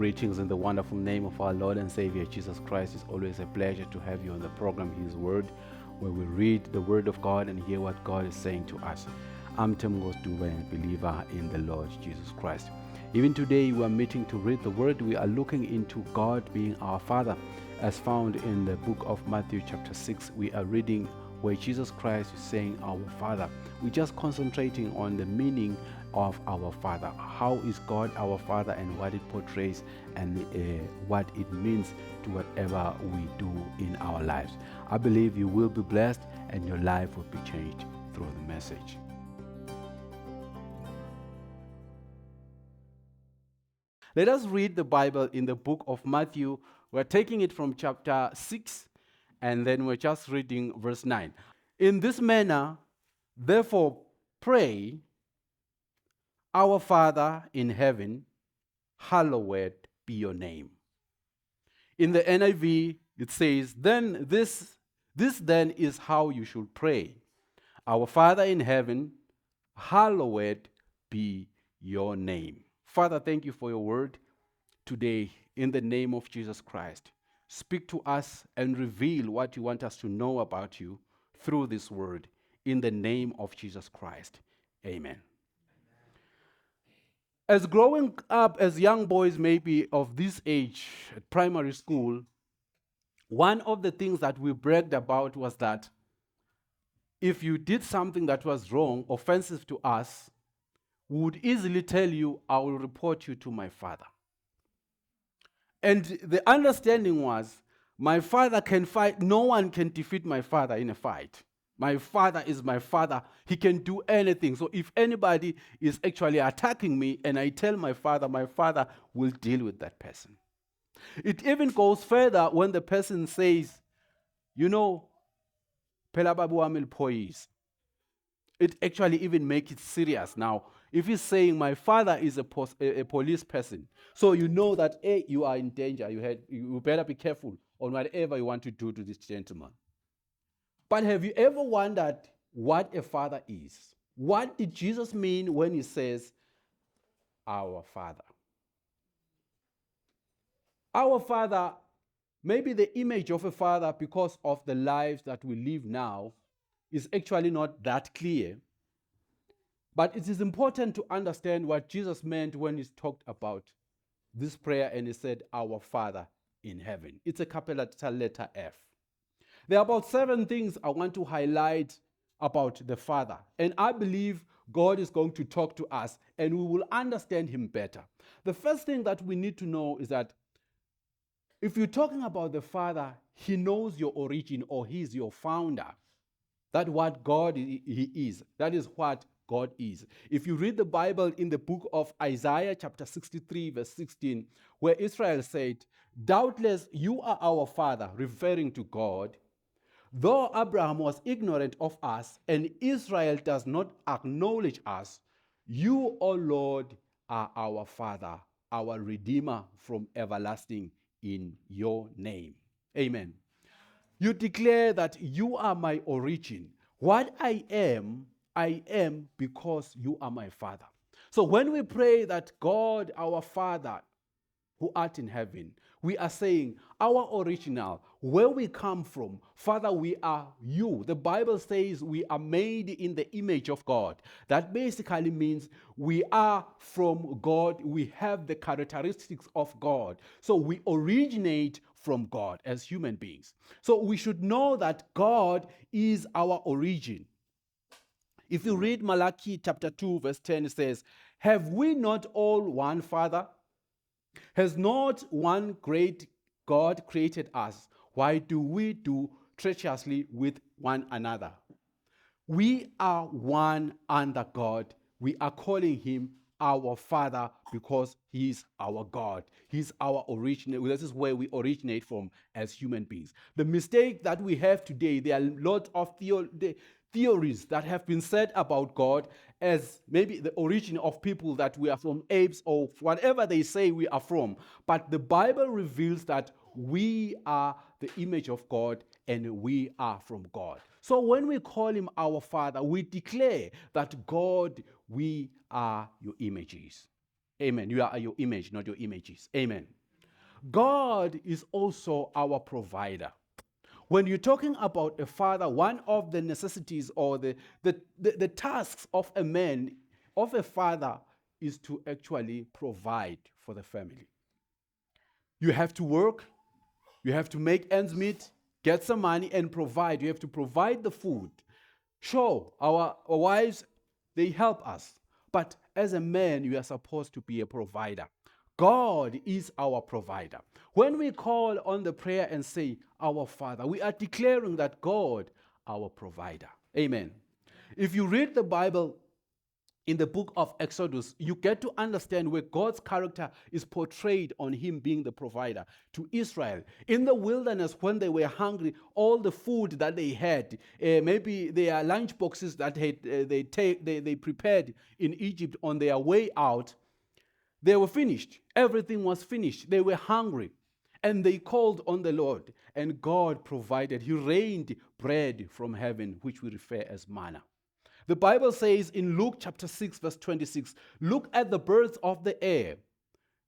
Greetings in the wonderful name of our Lord and Savior Jesus Christ. It's always a pleasure to have you on the program, His Word, where we read the Word of God and hear what God is saying to us. I'm Thembinkosi Dube, a believer in the Lord Jesus Christ. Even today, we are meeting to read the Word. We are looking into God being our Father, as found in the book of Matthew chapter 6. We are reading where Jesus Christ is saying our Father. We're just concentrating on the meaning of our Father. How is God our Father and what it portrays and what it means to whatever we do in our lives. I believe you will be blessed and your life will be changed through the message. Let us read the Bible in the book of Matthew. We're taking it from chapter 6 and then we're just reading verse 9. In this manner, therefore, pray, Our Father in heaven, hallowed be your name. In the NIV, it says, then this then is how you should pray. Our Father in heaven, hallowed be your name. Father, thank you for your word today in the name of Jesus Christ. Speak to us and reveal what you want us to know about you through this word in the name of Jesus Christ. Amen. As growing up as young boys, maybe of this age at primary school, one of the things that we bragged about was that if you did something that was wrong, offensive to us, we would easily tell you, I will report you to my father. And the understanding was, my father can fight, no one can defeat my father in a fight. My father is my father. He can do anything. So if anybody is actually attacking me and I tell my father will deal with that person. It even goes further when the person says, you know, phela baba wami liphoyisa. It actually even makes it serious. Now, if he's saying my father is a police person, so you know that A, you are in danger. You better be careful on whatever you want to do to this gentleman. But have you ever wondered what a father is? What did Jesus mean when he says, our Father? Our Father, maybe the image of a father, because of the lives that we live now, is actually not that clear. But it is important to understand what Jesus meant when he talked about this prayer and he said, our Father in heaven. It's a capital letter F. There are about 7 things I want to highlight about the Father. And I believe God is going to talk to us and we will understand him better. The first thing that we need to know is that if you're talking about the Father, he knows your origin or he is your founder. That's what God he is. That is what God is. If you read the Bible in the book of Isaiah chapter 63 verse 16, where Israel said, doubtless you are our Father, referring to God, though Abraham was ignorant of us and Israel does not acknowledge us, you, O Lord, are our Father, our Redeemer from everlasting in your name. Amen. You declare that you are my origin. What I am because you are my Father. So when we pray that God, our Father, who art in heaven, we are saying our original, where we come from, Father, we are you. The Bible says we are made in the image of God. That basically means we are from God. We have the characteristics of God. So we originate from God as human beings. So we should know that God is our origin. If you read Malachi chapter 2 verse 10, it says, have we not all one Father? Has not one great God created us? Why do we do treacherously with one another? We are one under God. We are calling him our Father because he's our God. He's our original. This is where we originate from as human beings. The mistake that we have today, there are lots of theories that have been said about God as maybe the origin of people, that we are from apes or whatever they say we are from. But the Bible reveals that we are the image of God and we are from God. So when we call him our Father, we declare that God, we are your images. Amen. You are your image, not your images. Amen. God is also our provider. When you're talking about a father, one of the necessities or the tasks of a man, of a father, is to actually provide for the family. You have to work, you have to make ends meet, get some money and provide. You have to provide the food. Sure, our wives, they help us. But as a man, you are supposed to be a provider. God is our provider. When we call on the prayer and say, our Father, we are declaring that God, our provider. Amen. If you read the Bible in the book of Exodus, you get to understand where God's character is portrayed on him being the provider to Israel. In the wilderness, when they were hungry, all the food that they had, maybe their lunch boxes that they prepared in Egypt on their way out, they were finished. Everything was finished. They were hungry. And they called on the Lord, and God provided. He rained bread from heaven, which we refer as manna. The Bible says in Luke chapter 6, verse 26, look at the birds of the air.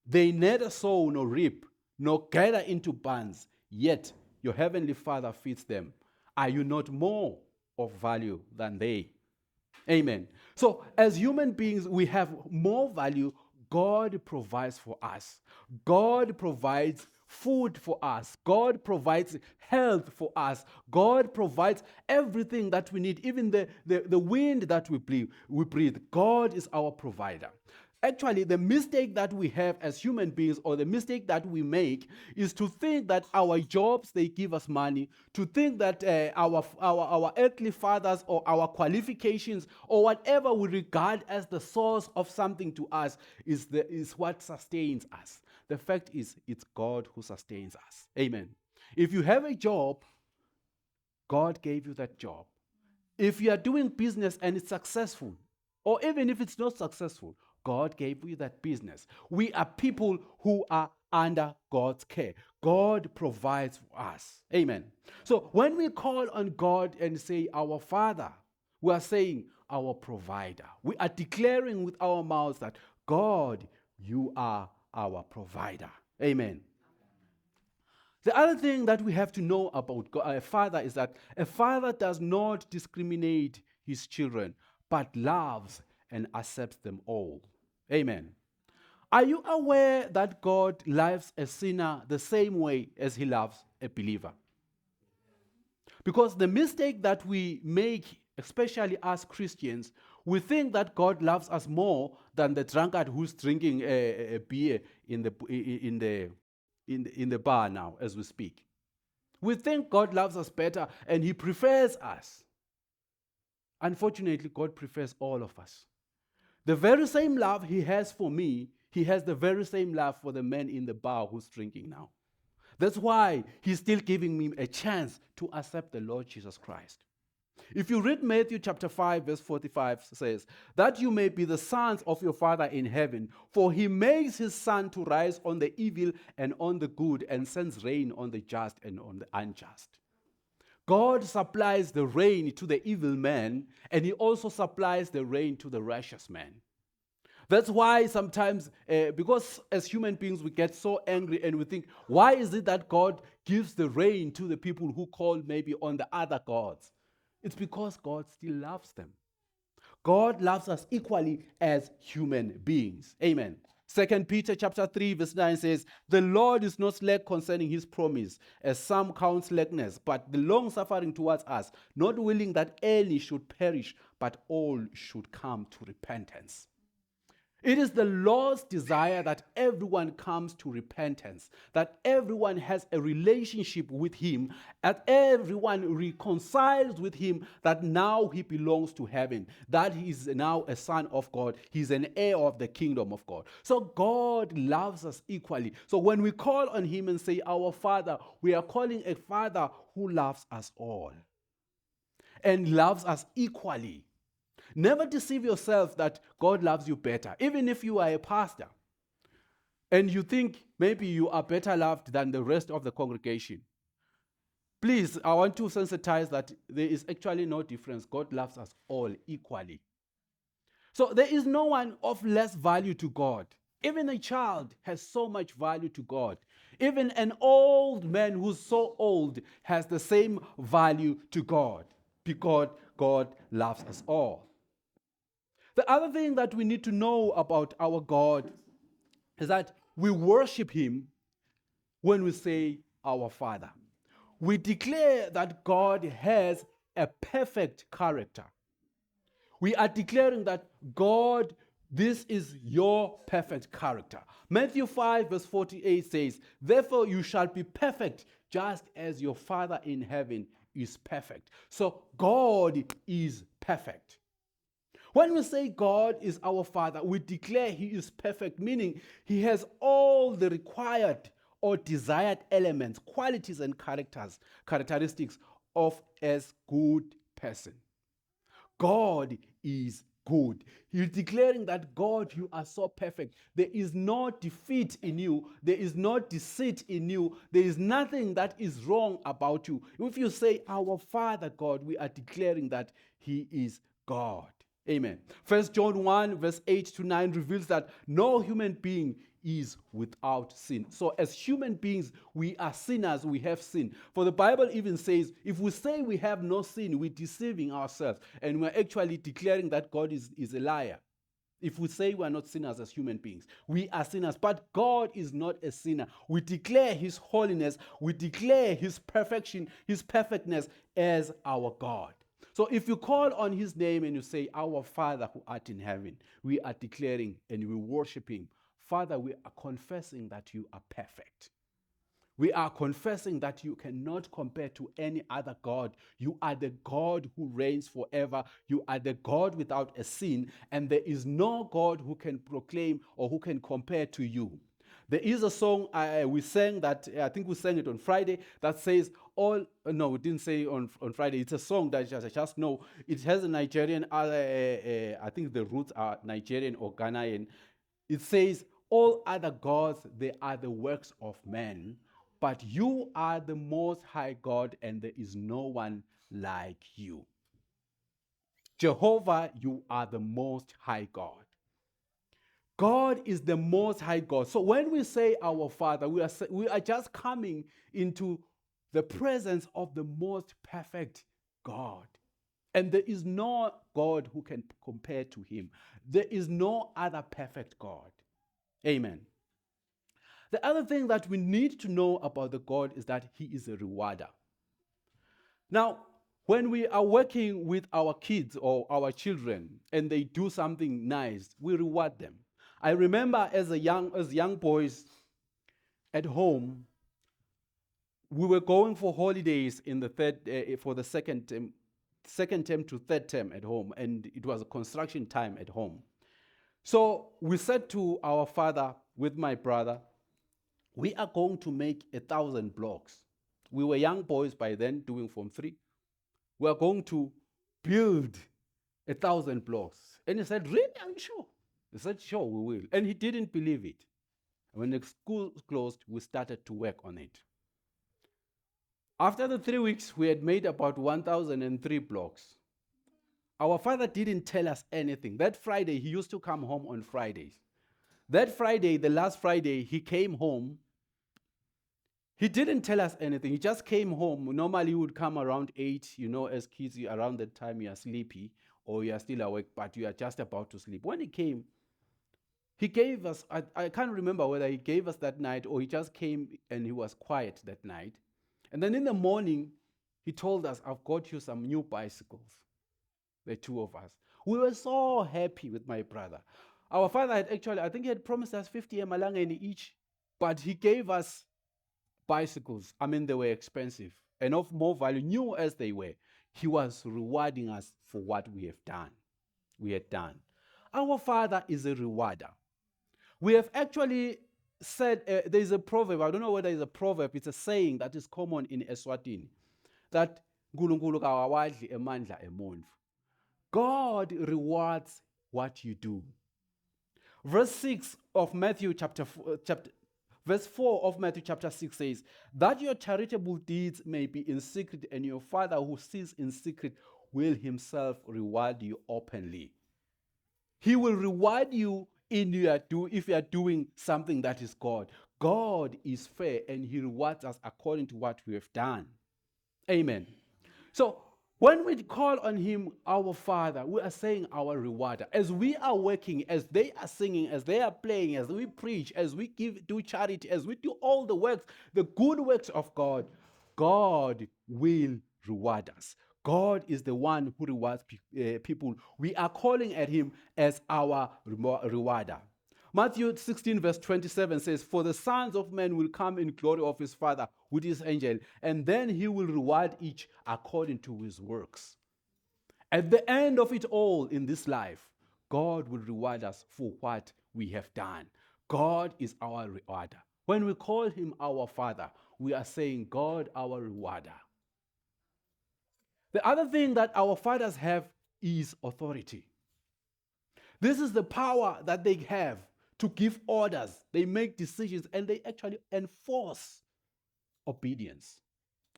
They neither sow nor reap, nor gather into barns, yet your heavenly Father feeds them. Are you not more of value than they? Amen. So as human beings, we have more value. God provides for us. God provides food for us. God provides health for us. God provides everything that we need, even the wind that we breathe. God is our provider. Actually, the mistake that we have as human beings, or the mistake that we make, is to think that our jobs, they give us money, to think that our earthly fathers or our qualifications or whatever we regard as the source of something to us is what sustains us. The fact is, it's God who sustains us. Amen. If you have a job, God gave you that job. If you are doing business and it's successful, or even if it's not successful, God gave you that business. We are people who are under God's care. God provides for us. Amen. So when we call on God and say, our Father, we are saying, our provider. We are declaring with our mouths that, God, you are our provider. Amen. The other thing that we have to know about a father is that a father does not discriminate his children, but loves and accepts them all. Amen. Are you aware that God loves a sinner the same way as he loves a believer? Because the mistake that we make, especially as Christians, we think that God loves us more than the drunkard who's drinking a beer in the bar now as we speak. We think God loves us better and he prefers us. Unfortunately, God prefers all of us. The very same love he has for me, he has the very same love for the man in the bar who's drinking now. That's why he's still giving me a chance to accept the Lord Jesus Christ. If you read Matthew chapter 5, verse 45, says, that you may be the sons of your Father in heaven, for he makes his sun to rise on the evil and on the good, and sends rain on the just and on the unjust. God supplies the rain to the evil man, and he also supplies the rain to the righteous man. That's why sometimes, because as human beings we get so angry and we think, why is it that God gives the rain to the people who call maybe on the other gods? It's because God still loves them. God loves us equally as human beings. Amen. 2 Peter chapter 3 verse 9 says, the Lord is not slack concerning his promise, as some count slackness, but the long suffering towards us, not willing that any should perish, but all should come to repentance. It is the Lord's desire that everyone comes to repentance, that everyone has a relationship with him, that everyone reconciles with him, that now he belongs to heaven, that he is now a son of God, he's an heir of the kingdom of God. So God loves us equally. So when we call on him and say, our Father, we are calling a Father who loves us all and loves us equally. Never deceive yourself that God loves you better. Even if you are a pastor and you think maybe you are better loved than the rest of the congregation, please, I want to sensitize that there is actually no difference. God loves us all equally. So there is no one of less value to God Even a child has so much value to God. Even an old man who's so old has the same value to God because God loves us all. The other thing that we need to know about our God is that we worship Him when we say our Father. We declare that God has a perfect character. We are declaring that God, this is your perfect character. Matthew 5 verse 48 says, therefore you shall be perfect just as your Father in heaven is perfect. So God is perfect. When we say God is our Father, we declare He is perfect, meaning He has all the required or desired elements, qualities, and characteristics of as good person. God is good. You're declaring that God, you are so perfect. There is no defeat in you. There is no deceit in you. There is nothing that is wrong about you. If you say, our Father God, we are declaring that He is God. Amen. 1 John 1 verse 8 to 9 reveals that no human being is without sin. So as human beings, we are sinners, we have sin. For the Bible even says, if we say we have no sin, we're deceiving ourselves. And we're actually declaring that God is a liar. If we say we are not sinners as human beings, we are sinners. But God is not a sinner. We declare His holiness, we declare His perfection, His perfectness as our God. So if you call on His name and you say, our Father who art in heaven, we are declaring and we worship Him. Father, we are confessing that you are perfect. We are confessing that you cannot compare to any other God. You are the God who reigns forever. You are the God without a sin, and there is no God who can proclaim or who can compare to you. There is a song we sang that, I think we sang it on Friday, that says, no, we didn't say on Friday. It's a song that I just know. It has a Nigerian, I think the roots are Nigerian or Ghanaian. It says, all other gods, they are the works of men, but you are the most high God, and there is no one like you. Jehovah, you are the most high God. God is the most high God. So when we say our Father, we are just coming into the presence of the most perfect God. And there is no God who can compare to Him. There is no other perfect God. Amen. The other thing that we need to know about the God is that He is a rewarder. Now, when we are working with our kids or our children and they do something nice, we reward them. I remember as young boys at home, we were going for holidays in the for the second term to third term at home, and it was a construction time at home. So we said to our father with my brother, we are going to make 1,000 blocks. We were young boys by then, doing Form 3. We are going to build 1,000 blocks. And he said, really, are you sure? He said, sure, we will. And he didn't believe it. When the school closed, we started to work on it. After the 3 weeks, we had made about 1,003 blocks. Our father didn't tell us anything. That Friday, he used to come home on Fridays. That Friday, the last Friday, he came home. He didn't tell us anything. He just came home. Normally, he would come around 8. You know, as kids, around that time, you are sleepy or you are still awake, but you are just about to sleep. When he came, he gave us, I can't remember whether he gave us that night or he just came and he was quiet that night. And then in the morning, he told us, I've got you some new bicycles, the two of us. We were so happy with my brother. Our father had actually, I think he had promised us 50 emalangeni each, but he gave us bicycles. I mean, they were expensive and of more value, new as they were. He was rewarding us for what we had done. Our Father is a rewarder. We have actually said, there's a proverb, I don't know whether it's a proverb, it's a saying that is common in Eswatini, that "Nkulunkulu kawawadli emandla emondvu." God rewards what you do. Verse 4 of Matthew chapter 6 says, that your charitable deeds may be in secret, and your Father who sees in secret will Himself reward you openly. He will reward you if you are doing something that is God. God is fair and he rewards us according to what we have done. Amen. So when we call on him our Father, we are saying our rewarder. As we are working, as they are singing, as they are playing, as we preach, as we do charity, as we do all the works, the good works of God, God will reward us. God is the one who rewards people. We are calling at him as our rewarder. Matthew 16 verse 27 says, "For the sons of men will come in glory of his Father with his angel, and then he will reward each according to his works." At the end of it all in this life, God will reward us for what we have done. God is our rewarder. When we call him our Father, we are saying, God, our rewarder. The other thing that our fathers have is authority. This is the power that they have to give orders. They make decisions and they actually enforce obedience.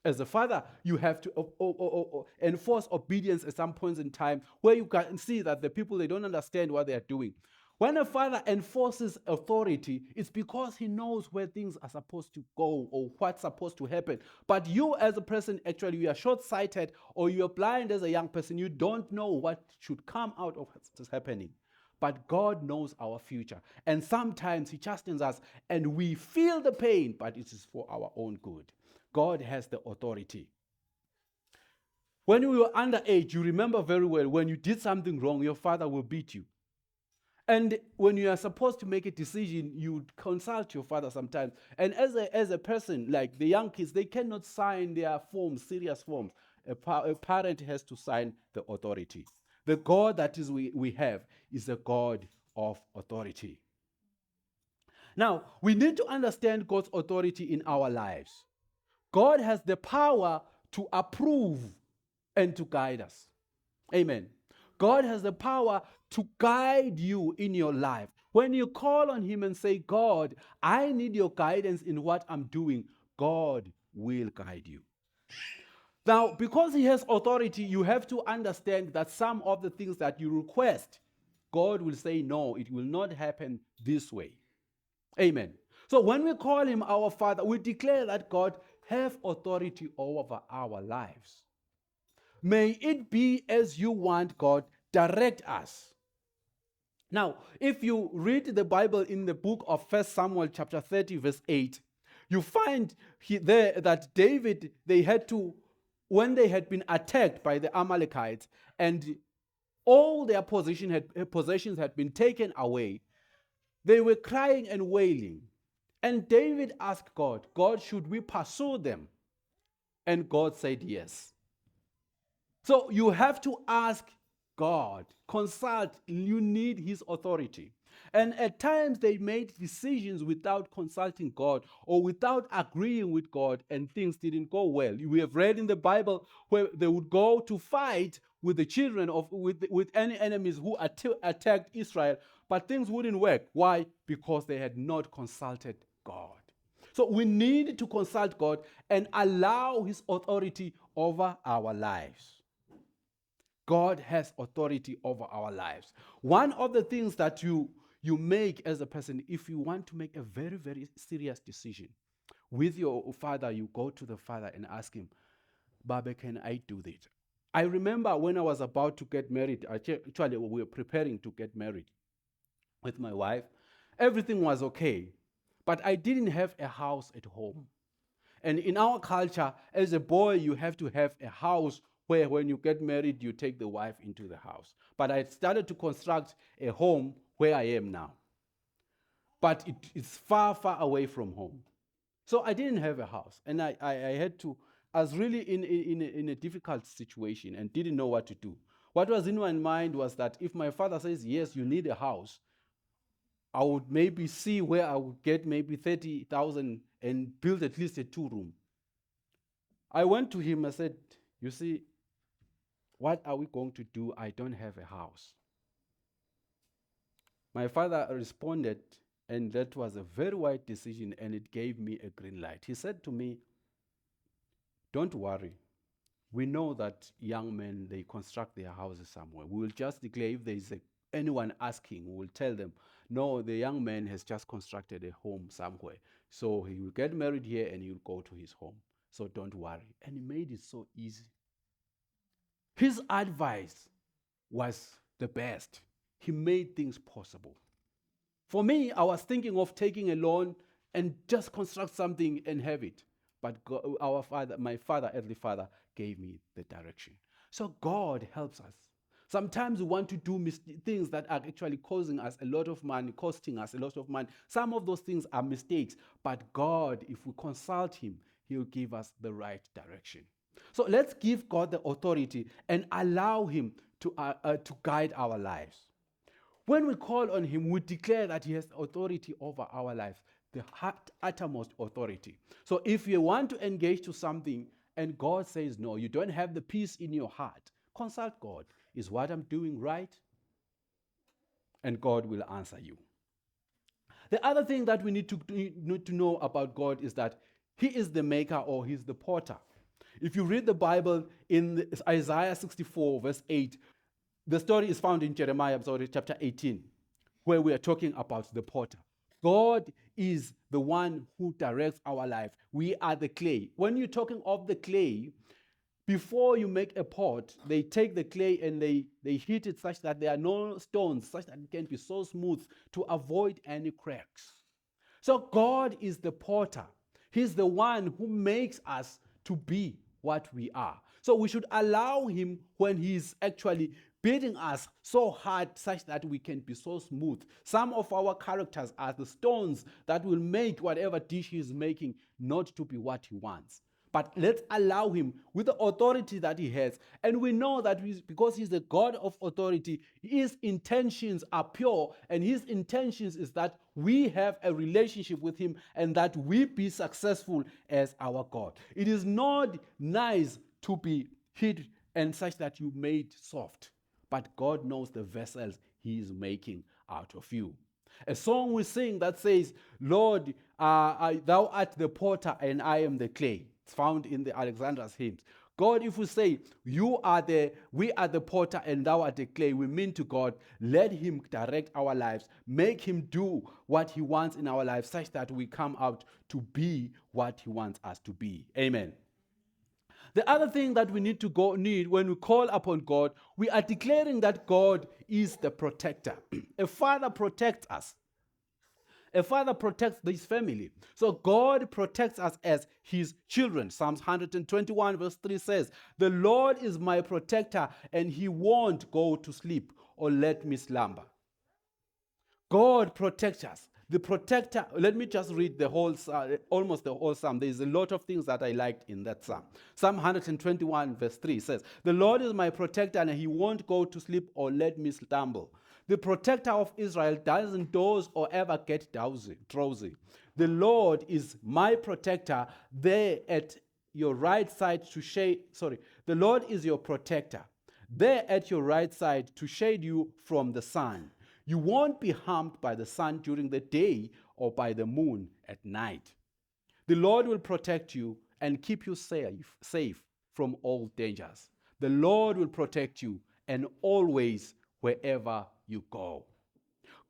As a father, you have to enforce obedience at some points in time where you can see that the people, they don't understand what they are doing. When a father enforces authority, it's because he knows where things are supposed to go or what's supposed to happen. But you as a person, actually, you are short-sighted or you are blind as a young person. You don't know what should come out of what's happening. But God knows our future. And sometimes he chastens us and we feel the pain, but it is for our own good. God has the authority. When you were underage, you remember very well, when you did something wrong, your father will beat you. And when you are supposed to make a decision, you consult your father sometimes. And as a person, like the young kids, they cannot sign their forms, serious forms. A parent has to sign the authority. The God that we have is a God of authority. Now, we need to understand God's authority in our lives. God has the power to approve and to guide us. Amen. God has the power to guide you in your life. When you call on him and say, God, I need your guidance in what I'm doing, God will guide you. Now, because he has authority, you have to understand that some of the things that you request, God will say, no, it will not happen this way. Amen. So when we call him our Father, we declare that God has authority over our lives. May it be as you want, God. Direct us. Now, if you read the Bible in the book of 1 Samuel chapter 30 verse 8, you find there that David, they had to, when they had been attacked by the Amalekites and all their possessions had been taken away, they were crying and wailing. And David asked God, God, should we pursue them? And God said yes. So you have to ask God, consult, you need his authority. And at times they made decisions without consulting God or without agreeing with God, and things didn't go well. We have read in the Bible where they would go to fight with the children of with any enemies who attacked Israel, but things wouldn't work. Why? Because they had not consulted God. So we need to consult God and allow his authority over our lives. God has authority over our lives. One of the things that you make as a person, if you want to make a very, very serious decision with your father, you go to the father and ask him, Baba, can I do this? I remember when I was about to get married, actually we were preparing to get married with my wife. Everything was okay, but I didn't have a house at home. And in our culture, as a boy, you have to have a house where when you get married, you take the wife into the house. But I started to construct a home where I am now. But it's far, far away from home. So I didn't have a house. And I was really in a difficult situation and didn't know what to do. What was in my mind was that if my father says, yes, you need a house, I would maybe see where I would get maybe 30,000 and build at least a 2-room. I went to him and said, you see, what are we going to do? I don't have a house. My father responded, and that was a very wise decision, and it gave me a green light. He said to me, don't worry. We know that young men, they construct their houses somewhere. We will just declare if there is anyone asking, we will tell them No, the young man has just constructed a home somewhere. So he will get married here and he'll go to his home. So don't worry. And he made it so easy. His advice was the best. He made things possible. For me, I was thinking of taking a loan and just construct something and have it. But my father, earthly father, gave me the direction. So God helps us. Sometimes we want to do things that are actually causing us a lot of money, costing us a lot of money. Some of those things are mistakes. But God, if we consult Him, He'll give us the right direction. So let's give God the authority and allow Him to guide our lives. When we call on Him, we declare that He has authority over our lives, the uttermost authority. So if you want to engage to something and God says, no, you don't have the peace in your heart, consult God. Is what I'm doing right? And God will answer you. The other thing that we need to know about God is that He is the maker, or He's the potter. If you read the Bible in Isaiah 64 verse 8, the story is found in Jeremiah chapter 18, where we are talking about the potter. God is the one who directs our life. We are the clay. When you're talking of the clay, before you make a pot, they take the clay and they heat it such that there are no stones, such that it can be so smooth to avoid any cracks. So God is the potter. He's the one who makes us to be what we are. So we should allow Him when He's actually beating us so hard such that we can be so smooth. Some of our characters are the stones that will make whatever dish He's making not to be what He wants. But let's allow Him with the authority that He has. And we know that because He's the God of authority, His intentions are pure. And His intentions is that we have a relationship with Him and that we be successful as our God. It is not nice to be hid and such that you made soft. But God knows the vessels He is making out of you. A song we sing that says, Lord, thou art the potter and I am the clay. It's found in the Alexander's hymns. God, if we say, we are the potter and thou art the clay, we mean to God, let Him direct our lives. Make Him do what He wants in our lives such that we come out to be what He wants us to be. Amen. The other thing that we need when we call upon God, we are declaring that God is the protector. A father protects us. A father protects his family. So God protects us as His children. Psalms 121 verse 3 says, the Lord is my protector and He won't go to sleep or let me slumber. God protects us. The protector, let me just read the whole, almost the whole psalm. There's a lot of things that I liked in that psalm. Psalm 121 verse 3 says, the Lord is my protector and He won't go to sleep or let me stumble. The protector of Israel doesn't doze or ever get drowsy. The Lord is my protector there at your right side to shade. The Lord is your protector there at your right side to shade you from the sun. You won't be harmed by the sun during the day or by the moon at night. The Lord will protect you and keep you safe from all dangers. The Lord will protect you and always wherever you go.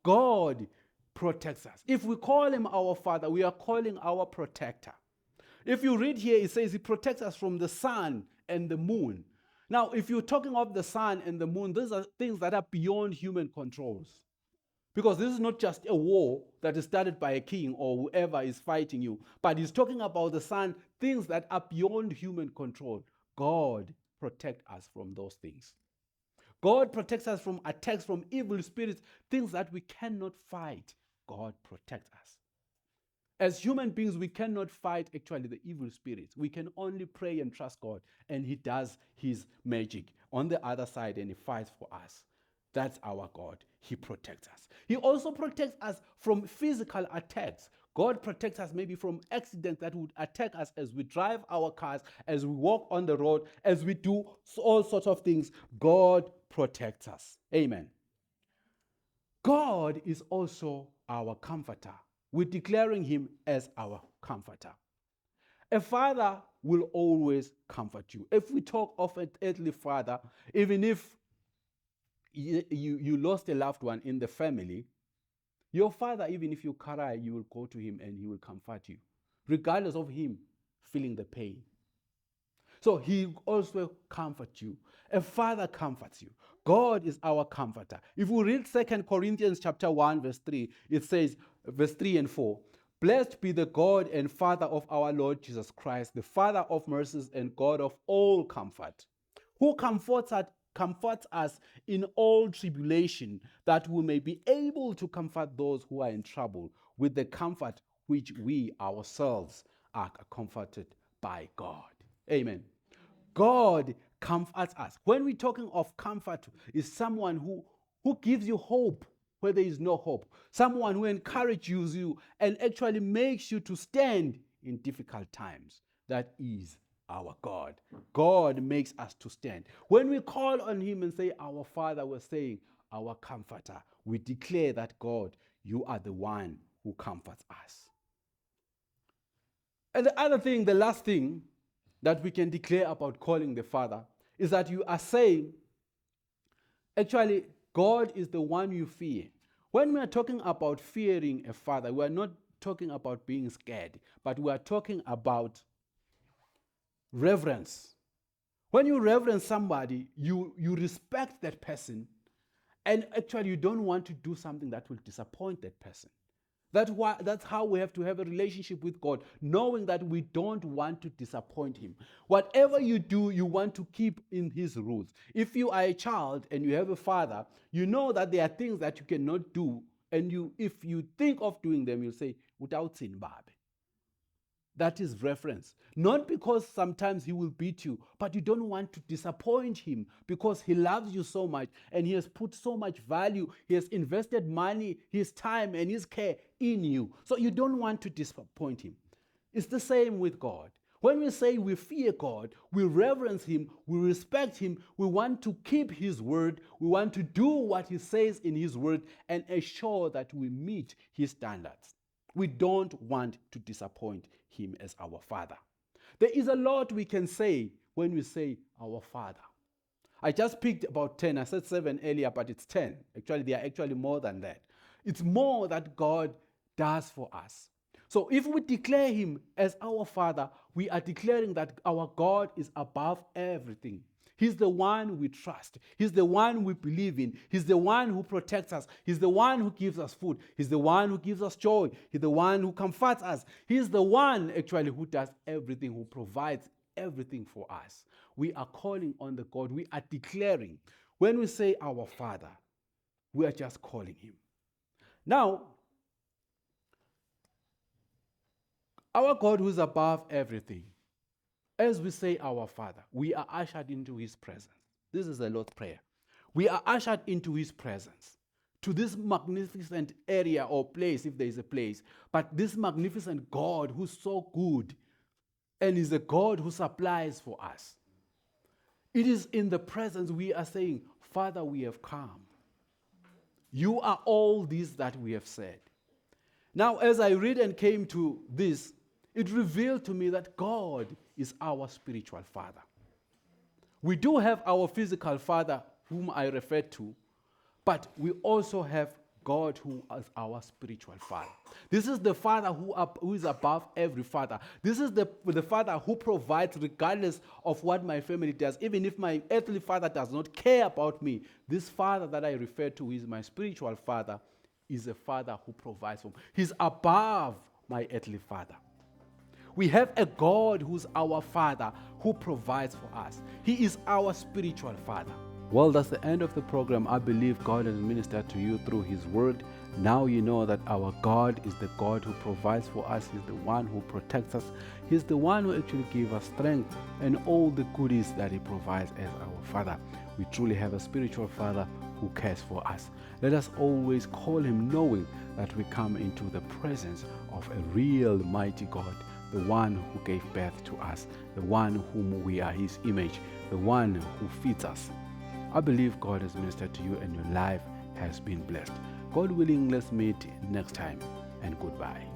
God protects us. If we call Him our Father, we are calling our protector. If you read here, it says He protects us from the sun and the moon. Now, if you're talking of the sun and the moon, these are things that are beyond human controls. Because this is not just a war that is started by a king or whoever is fighting you, but He's talking about the sun, things that are beyond human control. God protects us from those things. God protects us from attacks from evil spirits, things that we cannot fight. God protects us. As human beings, we cannot fight actually the evil spirits. We can only pray and trust God, and He does His magic on the other side and He fights for us. That's our God. He protects us. He also protects us from physical attacks. God protects us maybe from accidents that would attack us as we drive our cars, as we walk on the road, as we do all sorts of things. God protects us. Amen. God is also our comforter. We're declaring Him as our comforter. A father will always comfort you. If we talk of an earthly father, even if you lost a loved one in the family, Your father, even if you cry, you will go to him and he will comfort you, regardless of him feeling the pain. So he also comforts you. A father comforts you. God is our comforter. If we read 2 Corinthians chapter 1, verse 3, it says, verse 3 and 4, "Blessed be the God and Father of our Lord Jesus Christ, the Father of mercies and God of all comfort, who comforts us in all tribulation, that we may be able to comfort those who are in trouble with the comfort which we ourselves are comforted by God." Amen. God comforts us. When we're talking of comfort, is someone who gives you hope where there is no hope. Someone who encourages you and actually makes you to stand in difficult times. That is our God. God makes us to stand. When we call on him and say, "Our Father," we're saying, "Our comforter." We declare that, God, you are the one who comforts us. And the other thing, the last thing that we can declare about calling the Father is that you are saying, actually, God is the one you fear. When we are talking about fearing a father, we are not talking about being scared, but we are talking about reverence. When you reverence somebody, you respect that person, and actually you don't want to do something that will disappoint that person. That's how we have to have a relationship with God, knowing that we don't want to disappoint him. Whatever you do, you want to keep in his rules. If you are a child and you have a father, you know that there are things that you cannot do, and if you think of doing them, you say, "Without sin, babe." That is reference. Not because sometimes he will beat you, but you don't want to disappoint him because he loves you so much and he has put so much value. He has invested money, his time, and his care in you. So you don't want to disappoint him. It's the same with God. When we say we fear God, we reverence him, we respect him, we want to keep his word, we want to do what he says in his word and ensure that we meet his standards. We don't want to disappoint him as our Father. There is a lot we can say when we say our Father. I just picked about 10. I said 7 earlier, but it's 10. Actually, there are actually more than that. It's more that God does for us. So if we declare him as our Father, we are declaring that our God is above everything. He's the one we trust. He's the one we believe in. He's the one who protects us. He's the one who gives us food. He's the one who gives us joy. He's the one who comforts us. He's the one actually who does everything, who provides everything for us. We are calling on the God. We are declaring. When we say our Father, we are just calling him. Now, our God who is above everything, as we say our Father, we are ushered into his presence. This is the Lord's Prayer. We are ushered into his presence, to this magnificent area or place, if there is a place, but this magnificent God who's so good and is a God who supplies for us. It is in the presence we are saying, "Father, we have come. You are all this that we have said." Now, as I read and came to this, it revealed to me that God is our spiritual father. We do have our physical father, whom I referred to, but we also have God who is our spiritual father. This is the father who is above every father. This is the father who provides regardless of what my family does. Even if my earthly father does not care about me, this father that I refer to is my spiritual father, is a father who provides for me. He's above my earthly father. We have a God who's our Father, who provides for us. He is our spiritual Father. Well, that's the end of the program. I believe God has ministered to you through his word. Now you know that our God is the God who provides for us. He's the one who protects us. He's the one who actually gives us strength and all the goodies that he provides as our Father. We truly have a spiritual Father who cares for us. Let us always call him, knowing that we come into the presence of a real mighty God, the one who gave birth to us, the one whom we are his image, the one who feeds us. I believe God has ministered to you and your life has been blessed. God willing, let's meet next time, and goodbye.